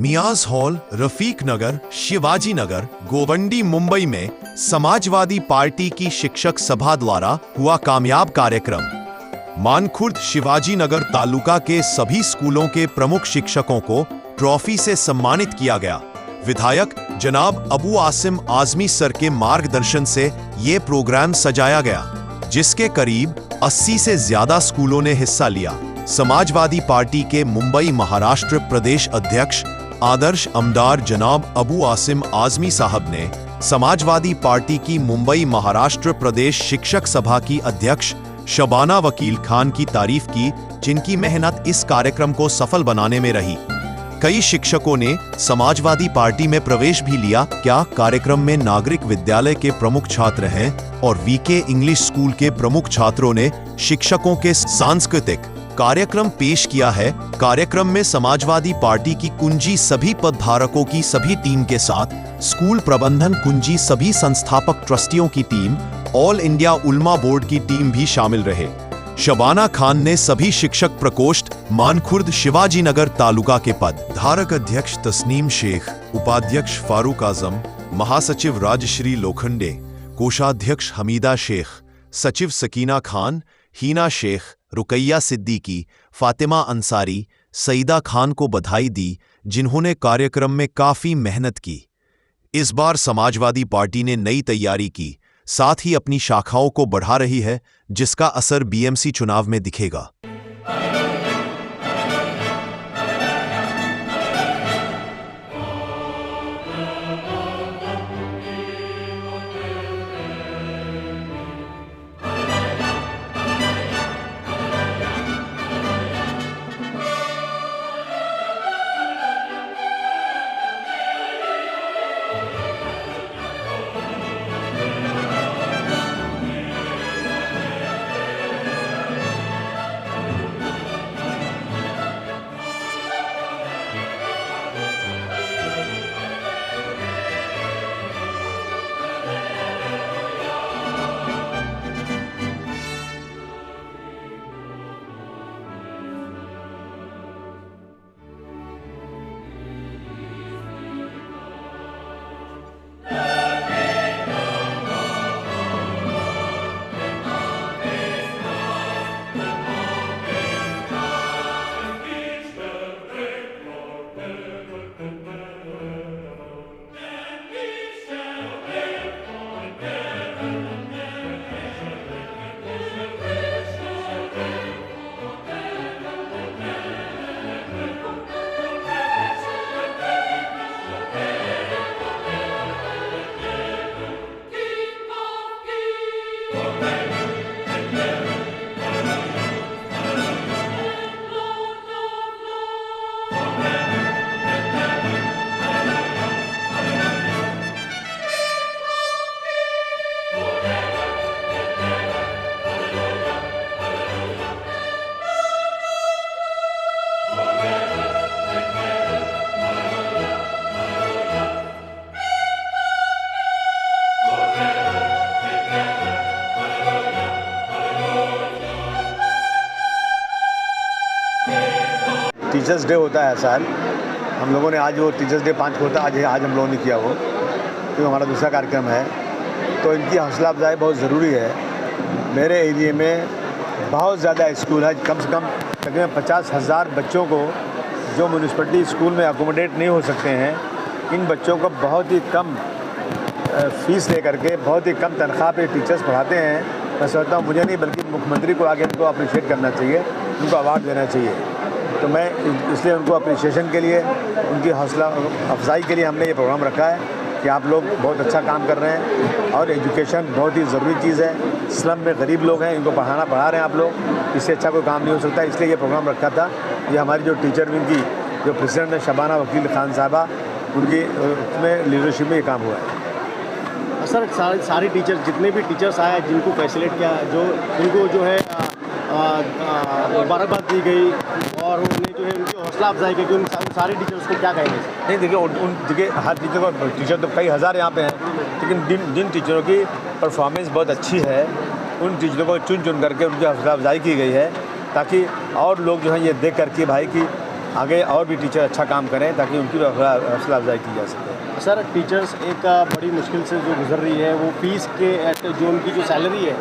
मियाज hall, Rafiq नगर, शिवाजी नगर, गोवंडी, मुंबई में Samajwadi party की शिक्षक सभा द्वारा हुआ कामयाब कार्यक्रम। मानखुर्द शिवाजी नगर तालुका के सभी स्कूलों के प्रमुख शिक्षकों को ट्रॉफी से सम्मानित किया गया। विधायक जनाब अबू आसिम आजमी सर के मार्गदर्शन से ये प्रोग्राम सजाया गया, जिसके करीब 80 से ज्यादा स्कूलों ने हिस्सा लिया। समाजवादी पार्टी के मुंबई महाराष्ट्र प्रदेश अध्यक्ष आदर्श अमदार जनाब अबू आसिम आजमी साहब ने समाजवादी पार्टी की मुंबई महाराष्ट्र प्रदेश शिक्षक सभा की अध्यक्ष शबाना वकील खान की तारीफ की, जिनकी मेहनत इस कार्यक्रम को सफल बनाने में रही। कई शिक्षकों ने समाजवादी पार्टी में प्रवेश भी लिया। क्या कार्यक्रम में नागरिक विद्यालय के प्रमुख छात्र हैं और वीके इंग्लिश स्कूल के प्रमुख छात्रों ने शिक्षकों के सांस्कृतिक कार्यक्रम पेश किया है। कार्यक्रम में समाजवादी पार्टी की कुंजी सभी पदधारकों की सभी टीम के साथ स्कूल प्रबंधन कुंजी सभी संस्थापक ट्रस्टियों की टीम, ऑल इंडिया उलमा बोर्ड की टीम भी शामिल रहे। शबाना खान ने सभी शिक्षक प्रकोष्ठ मानखुर्द शिवाजी नगर तालुका के पद धारक अध्यक्ष तस्नीम शेख, उपाध्यक्ष फारूक आजम, महासचिव राजश्री लोखंडे, कोषाध्यक्ष हमीदा शेख, सचिव सकीना खान, हीना शेख, रुकैया सिद्दीकी, फातिमा अंसारी, सईदा खान को बधाई दी, जिन्होंने कार्यक्रम में काफी मेहनत की। इस बार समाजवादी पार्टी ने नई तैयारी की, साथ ही अपनी शाखाओं को बढ़ा रही है, जिसका असर बीएमसी चुनाव में दिखेगा। टीचर्स डे होता है हर साल। हम लोगों ने आज वो टीचर्स डे 5 को होता है, आज हम लोगों ने किया वो, क्योंकि हमारा दूसरा कार्यक्रम है। तो इनकी हौसला अफजाई बहुत ज़रूरी है। मेरे एरिए में बहुत ज़्यादा स्कूल है, कम से कम तकरीबन 50,000 बच्चों को जो म्यूनिसिपैलिटी स्कूल में अकोमोडेट नहीं हो सकते हैं, इन बच्चों को बहुत ही कम फीस ले करके, बहुत ही कम तनख्वाह पे टीचर्स पढ़ाते हैं। मैं सोचता हूँ मुझे नहीं बल्कि मुख्यमंत्री को आगे इनको अप्रिशिएट करना चाहिए, उनको अवार्ड देना चाहिए। तो मैं इसलिए उनको अप्रिशिएशन के लिए, उनकी हौसला अफजाई के लिए हमने ये प्रोग्राम रखा है कि आप लोग बहुत अच्छा काम कर रहे हैं और एजुकेशन बहुत ही ज़रूरी चीज़ है। स्लम में गरीब लोग हैं, इनको पढ़ा रहे हैं आप लोग, इससे अच्छा कोई काम नहीं हो सकता। इसलिए ये प्रोग्राम रखा था। ये हमारी जो टीचर विंग की जो प्रेसिडेंट है शबाना वकील खान साहबा, उनकी उसमें लीडरशिप में ये काम हुआ है। सर, सारे टीचर्स, जितने भी टीचर्स आए जिनको फैसिलिट किया, जो उनको जो है मुबारकबाद दी गई और उन्हें जो है उनकी हौसला अफजाई की, उन सारे टीचर्स को क्या कहेंगे? नहीं, देखिए उन देखिए हर टीचर तो कई हज़ार यहाँ पे हैं, लेकिन जिन टीचरों की परफॉर्मेंस बहुत अच्छी है, उन टीचरों को चुन करके उनकी हौसला अफजाई की गई है, ताकि और लोग जो हैं ये देख करके भाई कि आगे और भी टीचर अच्छा काम करें ताकि उनकी भी हौसला अफजाई की जा सके। सर टीचर्स एक बड़ी मुश्किल से जो गुजर रही है वो फीस के जो उनकी जो सैलरी है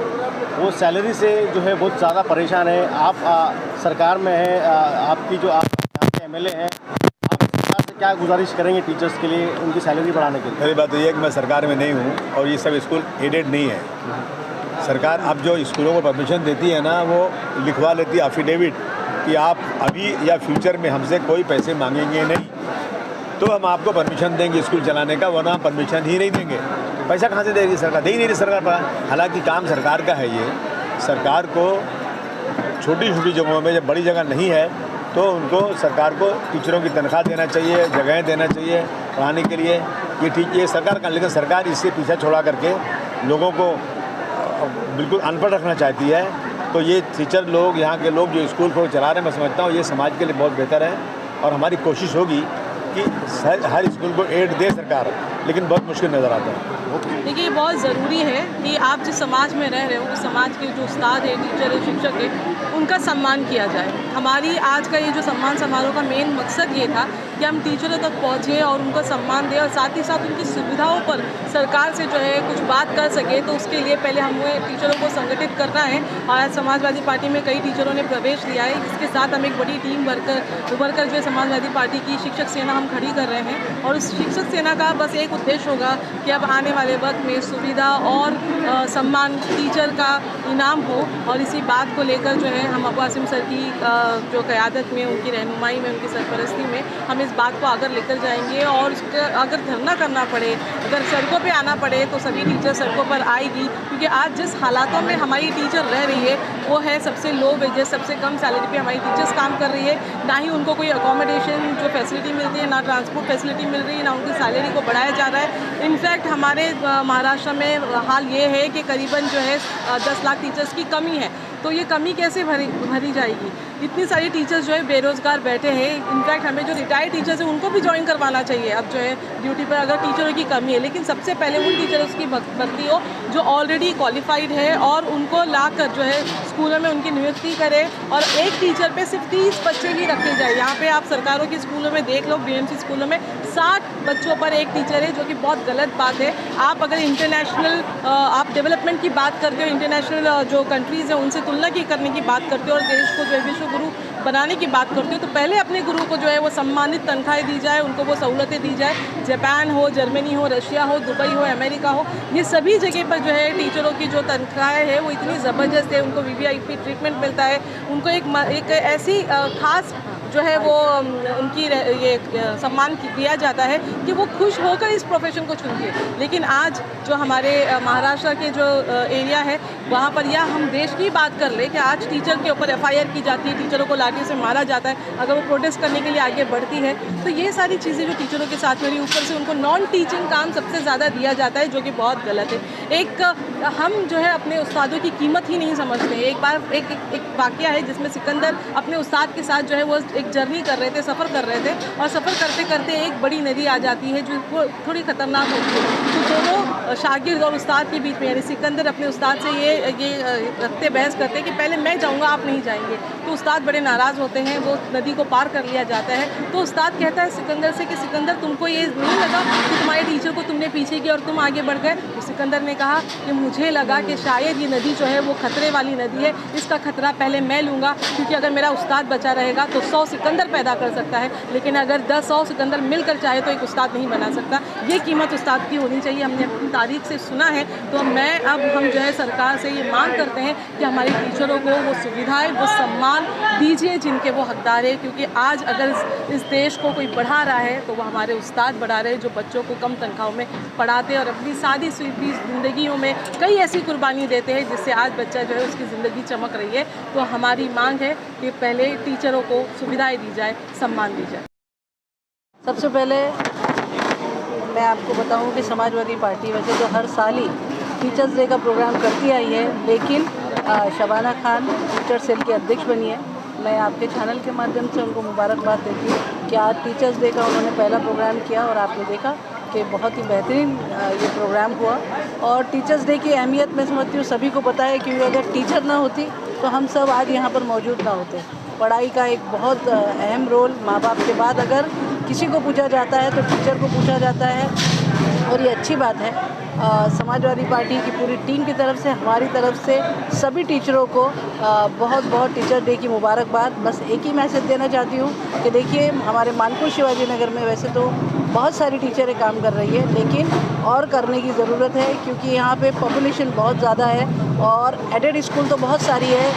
वो सैलरी से जो है बहुत ज़्यादा परेशान है। आप सरकार में हैं, आपकी जो आप यहाँ के एमएलए हैं, आप सरकार से क्या गुजारिश करेंगे टीचर्स के लिए उनकी सैलरी बढ़ाने के लिए? पहली बात तो ये है कि मैं सरकार में नहीं हूँ और ये सब स्कूल एडेड नहीं है। सरकार अब जो स्कूलों को परमिशन देती है ना, वो लिखवा लेती है एफिडेविट कि आप अभी या फ्यूचर में हमसे कोई पैसे मांगेंगे नहीं तो हम आपको परमिशन देंगे स्कूल चलाने का, वरना परमिशन ही नहीं देंगे। पैसा कहाँ से देगी सरकार? दे ही नहीं रही सरकार पर। हालांकि काम सरकार का है, ये सरकार को छोटी छोटी जगहों में, जब बड़ी जगह नहीं है तो उनको सरकार को टीचरों की तनख्वाह देना चाहिए, जगहें देना चाहिए पढ़ाने के लिए। ये ठीक, ये सरकार का, लेकिन सरकार इससे पीछा छोड़ा करके लोगों को बिल्कुल अनपढ़ रखना चाहती है। तो ये टीचर लोग, यहाँ के लोग जो स्कूल को चला रहे हैं, मैं समझता हूँ ये समाज के लिए बहुत बेहतर है और हमारी कोशिश होगी कि हर स्कूल को एड दे सरकार, लेकिन बहुत मुश्किल नज़र आता है। देखिए, बहुत ज़रूरी है कि आप जिस समाज में रह रहे हो उस समाज के जो उस्ताद है, टीचर है, शिक्षक है, उनका सम्मान किया जाए। हमारी आज का ये जो सम्मान समारोह का मेन मकसद ये था कि हम टीचरों तक पहुँचे और उनको सम्मान दें और साथ ही साथ उनकी सुविधाओं पर सरकार से जो है कुछ बात कर सके। तो उसके लिए पहले हमें टीचरों को संगठित करना है और आज समाजवादी पार्टी में कई टीचरों ने प्रवेश लिया है। इसके साथ हम एक बड़ी टीम उभर कर जो है समाजवादी पार्टी की शिक्षक सेना हम खड़ी कर रहे हैं और उस शिक्षक सेना का बस एक उद्देश्य होगा कि अब आने वाले वक्त में सुविधा और सम्मान टीचर का इनाम हो। और इसी बात को लेकर जो है हम अबू आसिम सर की जो क़यादत में, उनकी रहनुमाई में, उनकी सरपरस्ती में हम इस बात को आगे लेकर जाएंगे और उसका अगर धरना करना पड़े, अगर सड़कों पे आना पड़े तो सभी टीचर सड़कों पर आएगी। क्योंकि आज जिस हालातों में हमारी टीचर रह रही है वो है सबसे लो वेजेस, सबसे कम सैलरी पे हमारी टीचर्स काम कर रही है। ना ही उनको कोई अकोमोडेशन जो फैसिलिटी मिलती है, ना ट्रांसपोर्ट फैसिलिटी मिल रही है, ना उनकी सैलरी को बढ़ाया जा रहा है। इनफैक्ट हमारे महाराष्ट्र में हाल ये है कि करीबन जो है 10 लाख टीचर्स की कमी है। तो ये कमी कैसे भरी जाएगी? इतनी सारी टीचर्स जो है बेरोज़गार बैठे हैं। इनफैक्ट हमें जो रिटायर्ड टीचर्स हैं उनको भी ज्वाइन करवाना चाहिए अब जो है ड्यूटी पर, अगर टीचरों की कमी है। लेकिन सबसे पहले उन टीचर्स की भर्ती हो जो ऑलरेडी क्वालिफाइड है और उनको लाकर जो है स्कूलों में उनकी नियुक्ति करें और एक टीचर पे सिर्फ 30 बच्चे ही रखे जाए। यहाँ पे आप सरकारों के स्कूलों में देख लो, बीएमसी स्कूलों में 60 बच्चों पर एक टीचर है, जो कि बहुत गलत बात है। आप अगर इंटरनेशनल आप डेवलपमेंट की बात करते हो, इंटरनेशनल जो कंट्रीज़ हैं उनसे तुलना की करने की बात करते हो और देश को जो है विश्व गुरु बनाने की बात करते हो, तो पहले अपने गुरु को जो है वो सम्मानित तनख्वाहें दी जाए, उनको वो सहूलतें दी जाए। जापान हो, जर्मनी हो, रशिया हो, दुबई हो, अमेरिका हो, ये सभी जगह पर जो है टीचरों की जो तनख्वाहें है वो इतनी ज़बरदस्त है। उनको वीवीआईपी ट्रीटमेंट मिलता है, उनको एक ऐसी खास जो है वो उनकी ये सम्मान दिया जाता है कि वो खुश होकर इस प्रोफेशन को चुनती है। लेकिन आज जो हमारे महाराष्ट्र के जो एरिया है वहाँ पर, या हम देश की बात कर ले कि आज टीचर के ऊपर एफआईआर की जाती है, टीचरों को लाठी से मारा जाता है अगर वो प्रोटेस्ट करने के लिए आगे बढ़ती है। तो ये सारी चीज़ें जो टीचरों के साथ में रही, ऊपर से उनको नॉन टीचिंग काम सबसे ज़्यादा दिया जाता है, जो कि बहुत गलत है। एक हम जो है अपने उस्तादों की कीमत ही नहीं समझते। एक बार एक वाक़या है जिसमें सिकंदर अपने उस्ताद के साथ जो है वो एक जर्नी कर रहे थे, सफ़र कर रहे थे और सफ़र करते करते एक बड़ी नदी आ जाती है जो थोड़ी ख़तरनाक होती है। तो दोनों शागिर्द और उस्ताद के बीच में, यानी सिकंदर अपने उस्ताद से ये रखते बहस करते हैं कि पहले मैं जाऊँगा, आप नहीं जाएंगे। तो उस्ताद बड़े नाराज़ होते हैं, वो नदी को पार कर लिया जाता है। तो उस्ताद कहता है सिकंदर से कि सिकंदर, तुमको ये नहीं लगा कि तुम्हारे टीचर को तुमने पीछे किया और तुम आगे बढ़ गए? तो सिकंदर ने कहा कि मुझे लगा कि शायद ये नदी जो है वो खतरे वाली नदी है, इसका खतरा पहले मैं लूँगा, क्योंकि अगर मेरा उस्ताद बचा रहेगा तो 100 सिकंदर पैदा कर सकता है, लेकिन अगर 10-100 सिकंदर मिलकर चाहे तो एक उस्ताद नहीं बना सकता। ये कीमत उस्ताद की होनी चाहिए। हमने अपनी तारीख से सुना है, तो हम जो है सरकार से ये मांग करते हैं कि हमारे टीचरों को वो सुविधाएं, वो सम्मान दीजिए जिनके वो हकदार है। क्योंकि आज अगर इस देश को कोई बढ़ा रहा है तो वो हमारे उस्ताद बढ़ा रहे हैं, जो बच्चों को कम तनख्वाहों में पढ़ाते हैं और अपनी सादी सीधी ज़िंदगियों में कई ऐसी कुर्बानी देते हैं जिससे आज बच्चा जो है उसकी ज़िंदगी चमक रही है। तो हमारी मांग है कि पहले टीचरों को सुविधाएं दी जाए, सम्मान दी जाए। सबसे पहले मैं आपको बताऊं कि समाजवादी पार्टी वैसे तो हर साल ही टीचर्स डे का प्रोग्राम करती आई है, लेकिन शबाना खान टीचर सेल की अध्यक्ष बनी है। मैं आपके चैनल के माध्यम से उनको मुबारकबाद देती हूँ कि आज टीचर्स डे का उन्होंने पहला प्रोग्राम किया और आपने देखा कि बहुत ही बेहतरीन ये प्रोग्राम हुआ। और टीचर्स डे की अहमियत मैं समझती हूँ सभी को पता है, क्योंकि अगर टीचर ना होती तो हम सब आज यहाँ पर मौजूद ना होते। पढ़ाई का एक बहुत अहम रोल, माँ बाप के बाद अगर किसी को पूछा जाता है तो टीचर को पूछा जाता है, और ये अच्छी बात है। समाजवादी पार्टी की पूरी टीम की तरफ से, हमारी तरफ से सभी टीचरों को बहुत बहुत टीचर डे की मुबारकबाद। बस एक ही मैसेज देना चाहती हूँ कि देखिए, हमारे मानपुर शिवाजी नगर में वैसे तो बहुत सारी टीचरें काम कर रही है, लेकिन और करने की ज़रूरत है, क्योंकि यहाँ पे पॉपुलेशन बहुत ज़्यादा है और एडेड स्कूल तो बहुत सारी है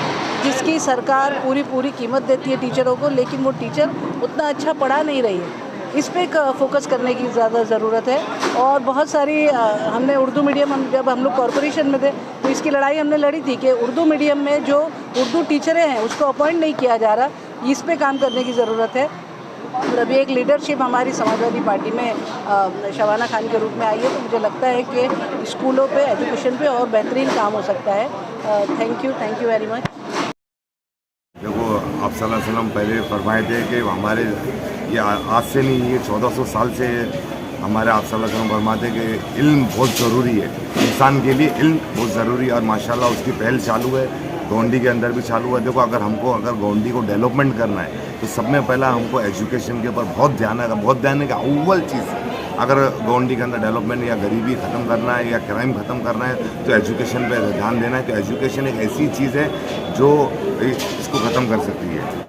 जिसकी सरकार पूरी कीमत देती है टीचरों को, लेकिन वो टीचर उतना अच्छा पढ़ा नहीं रही है। इस पे फोकस करने की ज़्यादा ज़रूरत है। और बहुत सारी हमने उर्दू मीडियम, जब हम लोग कॉरपोरेशन में थे तो इसकी लड़ाई हमने लड़ी थी कि उर्दू मीडियम में जो उर्दू टीचरें हैं उसको अपॉइंट नहीं किया जा रहा, इस पे काम करने की ज़रूरत है। और अभी एक लीडरशिप हमारी समाजवादी पार्टी में शबाना खान के रूप में आई है, तो मुझे लगता है कि स्कूलों पे, एजुकेशन पे और बेहतरीन काम हो सकता है। Thank you very much. देखो, आप सल्लल्लाहु अलैहि वसल्लम पहले फरमाए थे कि हमारे ये आज से नहीं, ये 1400 साल से हमारे आप सल्लल्लाहु अलैहि वसल्लम फरमाते कि इल्म बहुत ज़रूरी है, इंसान के लिए इल्म बहुत ज़रूरी है। और माशाल्लाह उसकी पहल चालू है, गोंडी के अंदर भी चालू है। देखो, अगर गोंडी को डेवलपमेंट करना है तो सब में पहला हमको एजुकेशन के ऊपर बहुत ध्यान है कि अव्वल चीज़, अगर गोंडी के अंदर डेवलपमेंट या गरीबी ख़त्म करना है या क्राइम ख़त्म करना है तो एजुकेशन पे ध्यान देना है। तो एजुकेशन एक ऐसी चीज़ है जो इसको ख़त्म कर सकती है।